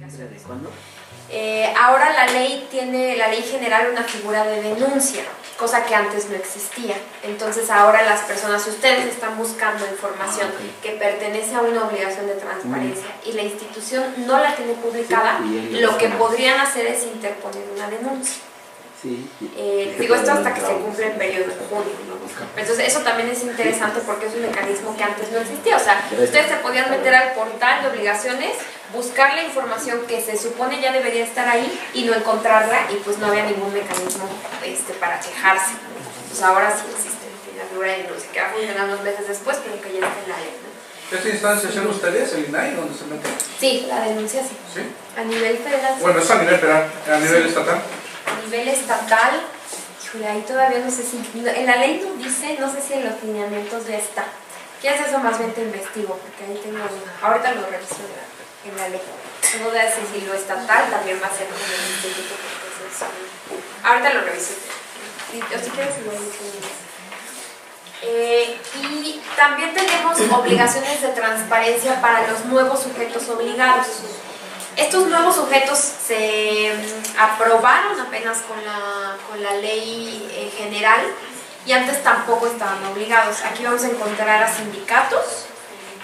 ¿Desde cuándo? Ahora la ley general una figura de denuncia, cosa que antes no existía. Entonces ahora las personas, si ustedes están buscando información que pertenece a una obligación de transparencia y la institución no la tiene publicada, lo que podrían hacer es interponer una denuncia. Digo esto hasta que se cumple el periodo de junio. Entonces eso también es interesante porque es un mecanismo que antes no existía. O sea, ustedes se podían meter al portal de obligaciones, buscar la información que se supone ya debería estar ahí y no encontrarla, y pues no había ningún mecanismo para quejarse. Pues ahora sí existe la figura de denuncia, que va a funcionar unos meses después, pero que ya está en la ley, ¿no? ¿Esta instancia hacen ustedes, el INAI, donde se meten? Sí, la denuncia sí. ¿Sí? A nivel federal. Bueno, es a nivel federal, a nivel estatal. A nivel estatal, híjole, ahí todavía no sé si, en la ley no dice, no sé si en los lineamientos ya está. ¿Quieres eso? Más bien te investigo, porque ahí tengo, ahorita lo reviso en la ley. No voy a decir si lo estatal también va a ser con el instituto, porque es eso. Ahorita lo reviso. Yo si quieres lo reviso. Y también tenemos obligaciones de transparencia para los nuevos sujetos obligados. Estos nuevos sujetos se aprobaron apenas con la ley general y antes tampoco estaban obligados. Aquí vamos a encontrar a sindicatos,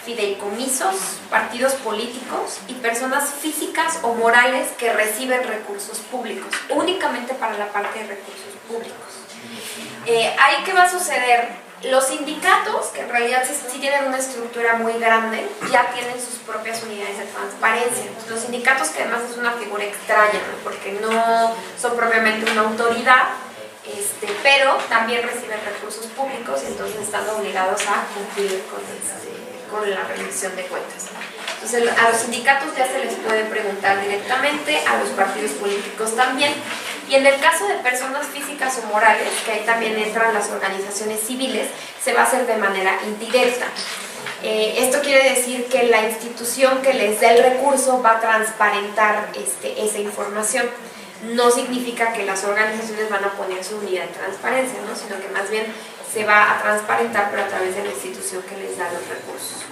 fideicomisos, partidos políticos y personas físicas o morales que reciben recursos públicos, únicamente para la parte de recursos públicos. ¿Ahí qué va a suceder? Los sindicatos, que en realidad sí tienen una estructura muy grande, ya tienen sus propias unidades de transparencia. Los sindicatos, que además es una figura extraña, ¿no? Porque no son propiamente una autoridad, pero también reciben recursos públicos y entonces están obligados a cumplir con la rendición de cuentas. Entonces a los sindicatos ya se les puede preguntar directamente, a los partidos políticos también. Y en el caso de personas físicas o morales, que ahí también entran las organizaciones civiles, se va a hacer de manera indirecta. Esto quiere decir que la institución que les dé el recurso va a transparentar esa información. No significa que las organizaciones van a poner su unidad de transparencia, ¿no? Sino que más bien se va a transparentar, pero a través de la institución que les da los recursos.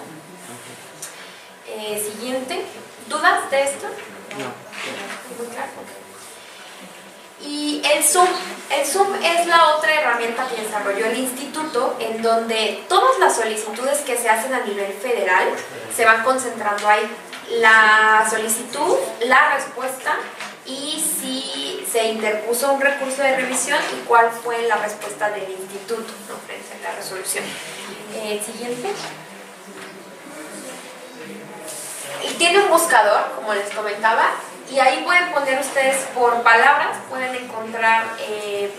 Siguiente. ¿Dudas de esto? No. Muy claro. Y el Zoom es la otra herramienta que desarrolló el instituto, en donde todas las solicitudes que se hacen a nivel federal se van concentrando ahí. La solicitud, la respuesta y si se interpuso un recurso de revisión y cuál fue la respuesta del instituto, ¿no? Frente a la resolución. Siguiente. Y tiene un buscador, como les comentaba, y ahí pueden poner ustedes por palabras, pueden encontrar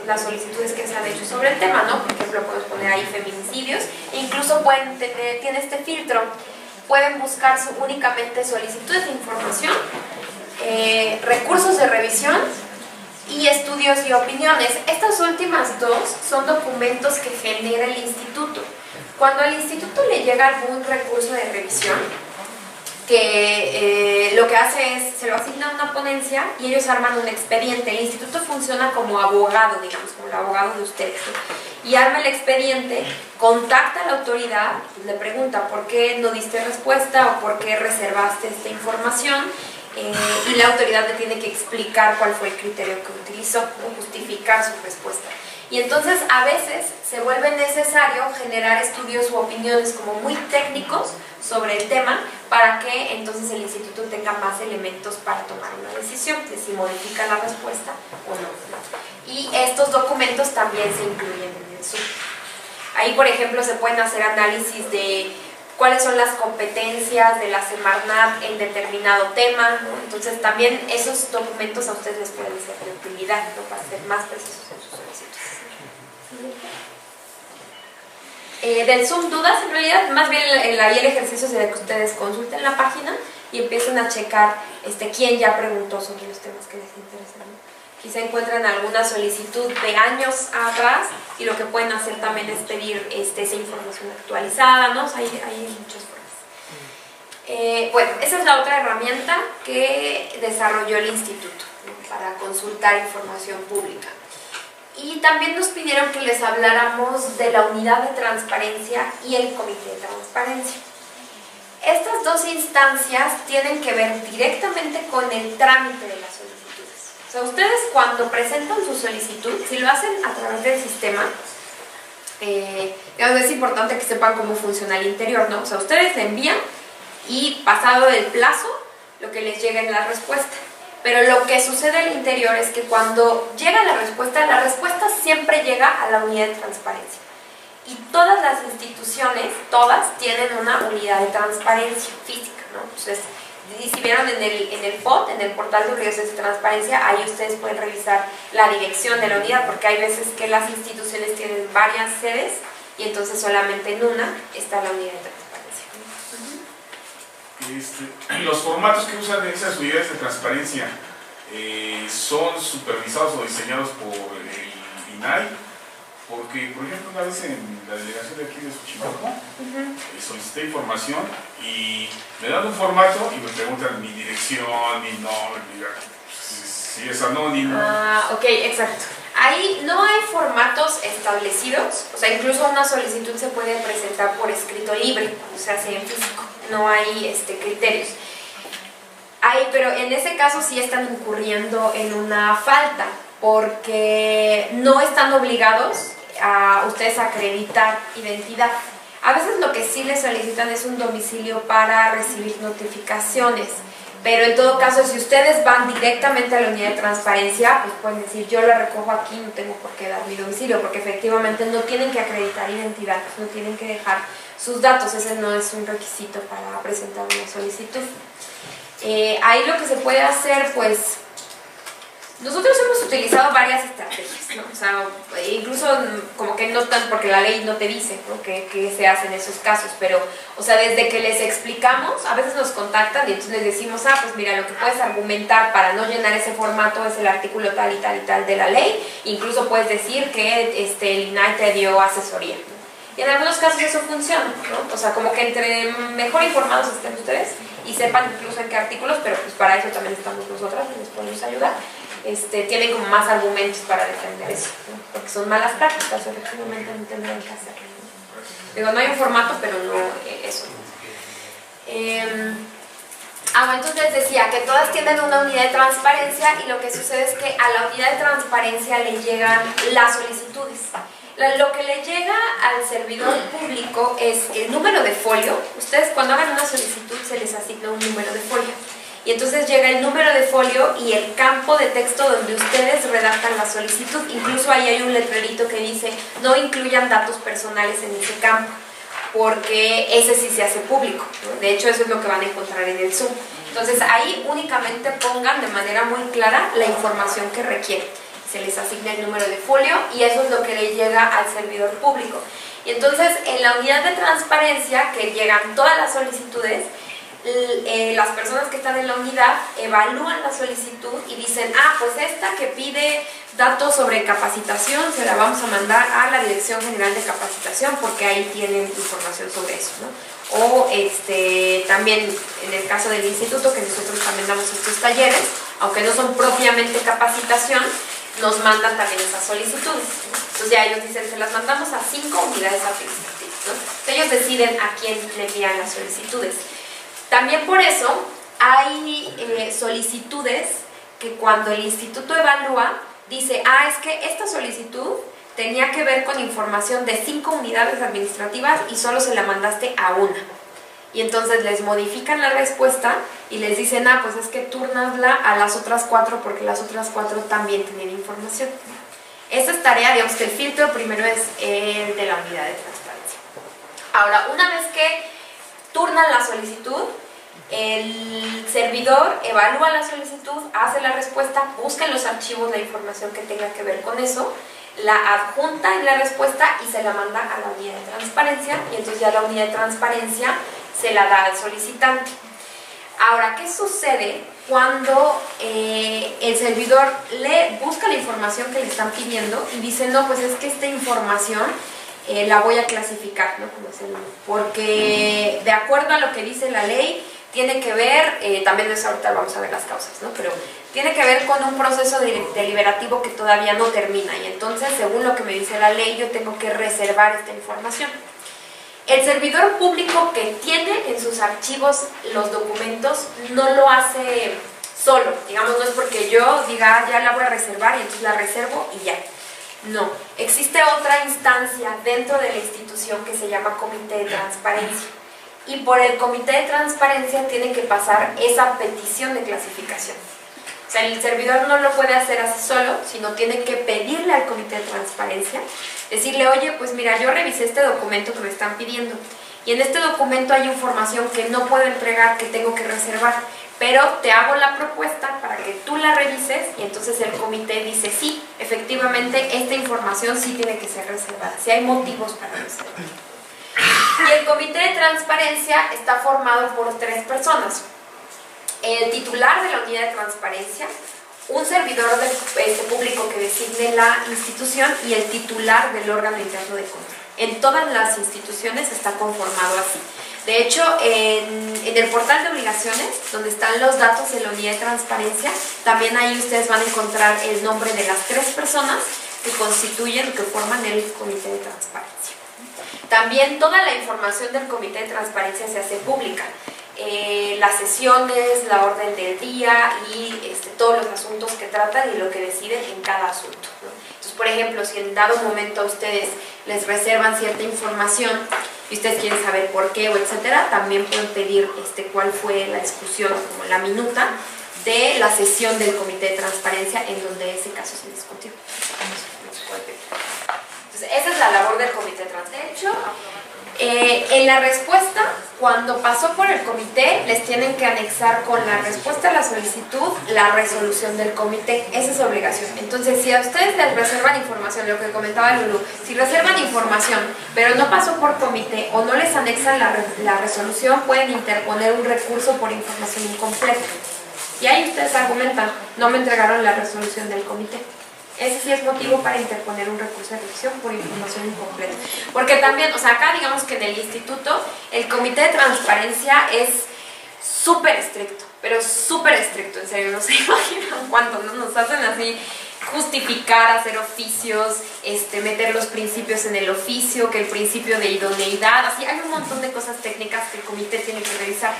las solicitudes que se han hecho sobre el tema, ¿no? Por ejemplo, podemos poner ahí feminicidios, e incluso tiene este filtro, pueden buscar únicamente solicitudes de información, recursos de revisión y estudios y opiniones. Estas últimas dos son documentos que genera el instituto. Cuando al instituto le llega algún recurso de revisión, que lo que hace es, se lo asigna a una ponencia y ellos arman un expediente. El instituto funciona como abogado, digamos, como el abogado de ustedes, ¿no? Y arma el expediente, contacta a la autoridad, le pregunta por qué no diste respuesta o por qué reservaste esta información, y la autoridad le tiene que explicar cuál fue el criterio que utilizó, o justificar su respuesta. Y entonces a veces se vuelve necesario generar estudios u opiniones como muy técnicos sobre el tema para que entonces el instituto tenga más elementos para tomar una decisión de si modifica la respuesta o no. Y estos documentos también se incluyen en el Zoom. Ahí, por ejemplo, se pueden hacer análisis de cuáles son las competencias de la Semarnat en determinado tema, ¿no? Entonces también esos documentos a ustedes les pueden ser de utilidad, ¿no? Para ser más precisos en sus solicitudes. Del Zoom, dudas, en realidad, más bien ahí el ejercicio sería que ustedes consulten la página y empiecen a checar quién ya preguntó sobre los temas que les interesan, ¿no? Quizá encuentran alguna solicitud de años atrás y lo que pueden hacer también es pedir esa información actualizada, ¿no? O sea, hay muchas formas. Bueno, esa es la otra herramienta que desarrolló el instituto, ¿no? Para consultar información pública. Y también nos pidieron que les habláramos de la unidad de transparencia y el comité de transparencia. estas dos instancias tienen que ver directamente con el trámite de las solicitudes. O sea, ustedes cuando presentan su solicitud, si lo hacen a través del sistema, es importante que sepan cómo funciona el interior, ¿no? O sea, ustedes envían y pasado el plazo, lo que les llega es la respuesta. Pero lo que sucede al interior es que cuando llega la respuesta siempre llega a la unidad de transparencia. Y todas las instituciones, todas, tienen una unidad de transparencia física, ¿no? Entonces, si vieron en el POT, en el portal de unidades de transparencia, ahí ustedes pueden revisar la dirección de la unidad, porque hay veces que las instituciones tienen varias sedes y entonces solamente en una está la unidad de transparencia. Los formatos que usan esas unidades de transparencia son supervisados o diseñados por el INAI, porque, por ejemplo, una vez en la delegación de aquí de Xochimilco, solicité información y me dan un formato y me preguntan mi dirección, mi nombre, si es anónimo. Ok, exacto. Ahí no hay formatos establecidos, o sea, incluso una solicitud se puede presentar por escrito libre, o sea, en físico, no hay criterios. Pero en ese caso sí están incurriendo en una falta, porque no están obligados a ustedes acreditar identidad. A veces lo que sí les solicitan es un domicilio para recibir notificaciones, pero en todo caso, si ustedes van directamente a la unidad de transparencia, pues pueden decir, yo la recojo aquí, no tengo por qué dar mi domicilio, porque efectivamente no tienen que acreditar identidad, no tienen que dejar sus datos, ese no es un requisito para presentar una solicitud. Ahí lo que se puede hacer, pues, nosotros hemos utilizado varias estrategias, ¿no? O sea, incluso como que no tan, porque la ley no te dice, ¿no?, qué se hace en esos casos, pero, o sea, desde que les explicamos, a veces nos contactan y entonces les decimos, pues mira, lo que puedes argumentar para no llenar ese formato es el artículo tal y tal y tal de la ley, incluso puedes decir que el INAI te dio asesoría, ¿no? Y en algunos casos eso funciona, ¿no? O sea, como que entre mejor informados estén ustedes y sepan incluso en qué artículos, pero pues para eso también estamos nosotras y les podemos ayudar. Tienen como más argumentos para defender eso, ¿no? Porque son malas prácticas, efectivamente no tendrían que hacerlo, ¿no? Digo, no hay un formato, pero no eso. Entonces les decía que todas tienen una unidad de transparencia y lo que sucede es que a la unidad de transparencia le llegan las solicitudes. Lo que le llega al servidor público es el número de folio. Ustedes cuando hagan una solicitud se les asigna un número de folio. Y entonces llega el número de folio y el campo de texto donde ustedes redactan la solicitud. Incluso ahí hay un letrerito que dice, no incluyan datos personales en ese campo, porque ese sí se hace público, ¿no? De hecho, eso es lo que van a encontrar en el Zoom. Entonces ahí únicamente pongan de manera muy clara la información que requieren. Se les asigna el número de folio y eso es lo que le llega al servidor público. Y entonces en la unidad de transparencia, que llegan todas las solicitudes, las personas que están en la unidad evalúan la solicitud y dicen, pues esta que pide datos sobre capacitación se la vamos a mandar a la Dirección General de Capacitación porque ahí tienen información sobre eso, ¿no? O también en el caso del instituto, que nosotros también damos estos talleres, aunque no son propiamente capacitación, nos mandan también esas solicitudes, ¿no? Entonces ya ellos dicen, se las mandamos a 5 unidades administrativas, ¿no? Entonces ellos deciden a quién le envían las solicitudes. También por eso hay solicitudes que cuando el instituto evalúa, dice, es que esta solicitud tenía que ver con información de 5 unidades administrativas y solo se la mandaste a una. Y entonces les modifican la respuesta y les dicen, pues es que turnasla a las otras 4 porque las otras 4 también tienen información. Esa es tarea, digamos que el filtro primero es el de la unidad de transparencia. Ahora, una vez que turnan la solicitud, el servidor evalúa la solicitud, hace la respuesta, busca en los archivos la información que tenga que ver con eso, la adjunta en la respuesta y se la manda a la unidad de transparencia y entonces ya la unidad de transparencia se la da al solicitante. Ahora, ¿qué sucede cuando el servidor busca la información que le están pidiendo y dice, no, pues es que esta información la voy a clasificar, ¿no? Porque de acuerdo a lo que dice la ley, tiene que ver, también eso ahorita vamos a ver las causas, ¿no? Pero tiene que ver con un proceso deliberativo que todavía no termina y entonces, según lo que me dice la ley, yo tengo que reservar esta información. El servidor público que tiene en sus archivos los documentos no lo hace solo, digamos, no es porque yo diga ya la voy a reservar y entonces la reservo y ya. No, existe otra instancia dentro de la institución que se llama Comité de Transparencia y por el Comité de Transparencia tiene que pasar esa petición de clasificación. O sea, el servidor no lo puede hacer así solo, sino tiene que pedirle al Comité de Transparencia, decirle, oye, pues mira, yo revisé este documento que me están pidiendo y en este documento hay información que no puedo entregar, que tengo que reservar, pero te hago la propuesta para que tú la revises y entonces el comité dice, sí, efectivamente, esta información sí tiene que ser reservada, si hay motivos para reservar. Y el Comité de Transparencia está formado por 3 personas. El titular de la unidad de transparencia, un servidor público que designe la institución y el titular del órgano interno de control. En todas las instituciones está conformado así. De hecho, en el portal de obligaciones, donde están los datos de la unidad de transparencia, también ahí ustedes van a encontrar el nombre de las 3 personas que constituyen o que forman el Comité de Transparencia. También toda la información del Comité de Transparencia se hace pública. Las sesiones, la orden del día y todos los asuntos que tratan y lo que deciden en cada asunto, ¿no? Entonces, por ejemplo, si en dado momento a ustedes les reservan cierta información y ustedes quieren saber por qué o etcétera, también pueden pedir cuál fue la discusión, como la minuta de la sesión del Comité de Transparencia en donde ese caso se discutió. Entonces, esa es la labor del Comité de Transparencia. De hecho, en la respuesta, cuando pasó por el comité, les tienen que anexar con la respuesta a la solicitud la resolución del comité. Esa es su obligación. Entonces, si a ustedes les reservan información, lo que comentaba Lulu, si reservan información, pero no pasó por comité o no les anexan la resolución, pueden interponer un recurso por información incompleta. Y ahí ustedes argumentan, no me entregaron la resolución del comité. Ese sí es motivo para interponer un recurso de revisión por información incompleta. Porque también, o sea, acá digamos que en el instituto, el Comité de Transparencia es súper estricto, pero súper estricto, en serio, no se imaginan cuánto, ¿no? Nos hacen así justificar, hacer oficios, meter los principios en el oficio, que el principio de idoneidad, así, hay un montón de cosas técnicas que el comité tiene que revisar.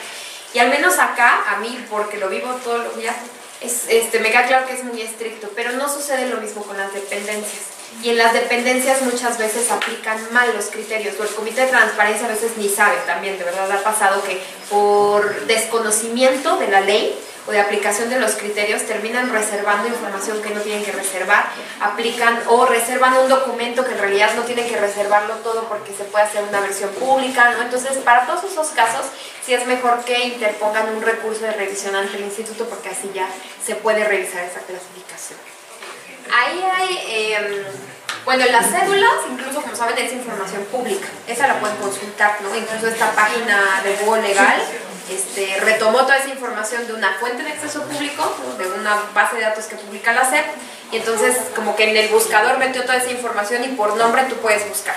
Y al menos acá, a mí, porque lo vivo todos los días, me queda claro que es muy estricto, pero no sucede lo mismo con las dependencias. Y en las dependencias muchas veces aplican mal los criterios, o el Comité de Transparencia a veces ni sabe también, de verdad ha pasado que por desconocimiento de la ley o de aplicación de los criterios terminan reservando información que no tienen que reservar, aplican o reservan un documento que en realidad no tienen que reservarlo todo porque se puede hacer una versión pública, ¿no? Entonces, para todos esos casos, sí es mejor que interpongan un recurso de revisión ante el instituto porque así ya se puede revisar esa clasificación. Ahí hay, bueno, las cédulas, incluso como saben, es información pública, esa la pueden consultar, ¿no? Incluso esta página de Google Legal retomó toda esa información de una fuente de acceso público, ¿no? De una base de datos que publica la SEP, y entonces como que en el buscador metió toda esa información y por nombre tú puedes buscar.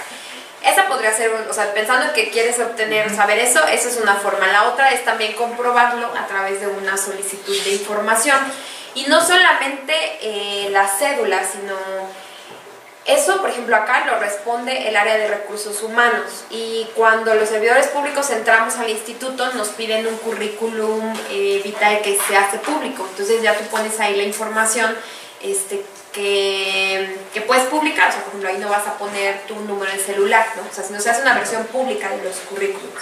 Esa podría ser, o sea, pensando en que quieres saber eso, esa es una forma. La otra es también comprobarlo a través de una solicitud de información. Y no solamente la cédula, sino eso, por ejemplo, acá lo responde el área de recursos humanos. Y cuando los servidores públicos entramos al instituto, nos piden un currículum vitae que se hace público. Entonces ya tú pones ahí la información que puedes publicar. O sea, por ejemplo, ahí no vas a poner tu número de celular, ¿no? O sea, si no se hace una versión pública de los currículums.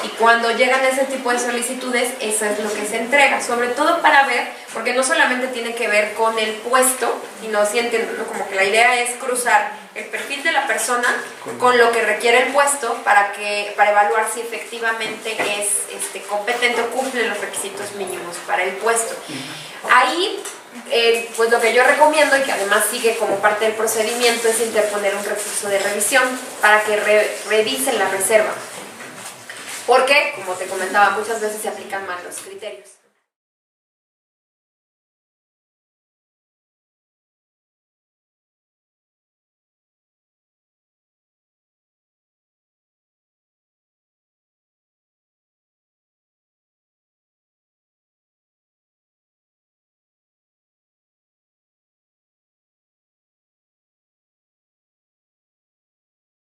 Y cuando llegan ese tipo de solicitudes, eso es lo que se entrega, sobre todo para ver, porque no solamente tiene que ver con el puesto, sino sí entiendo, ¿no? Como que la idea es cruzar el perfil de la persona con lo que requiere el puesto para evaluar si efectivamente es competente o cumple los requisitos mínimos para el puesto. Ahí, pues lo que yo recomiendo, y que además sigue como parte del procedimiento, es interponer un recurso de revisión para que revisen la reserva. Porque, como te comentaba, muchas veces se aplican mal los criterios.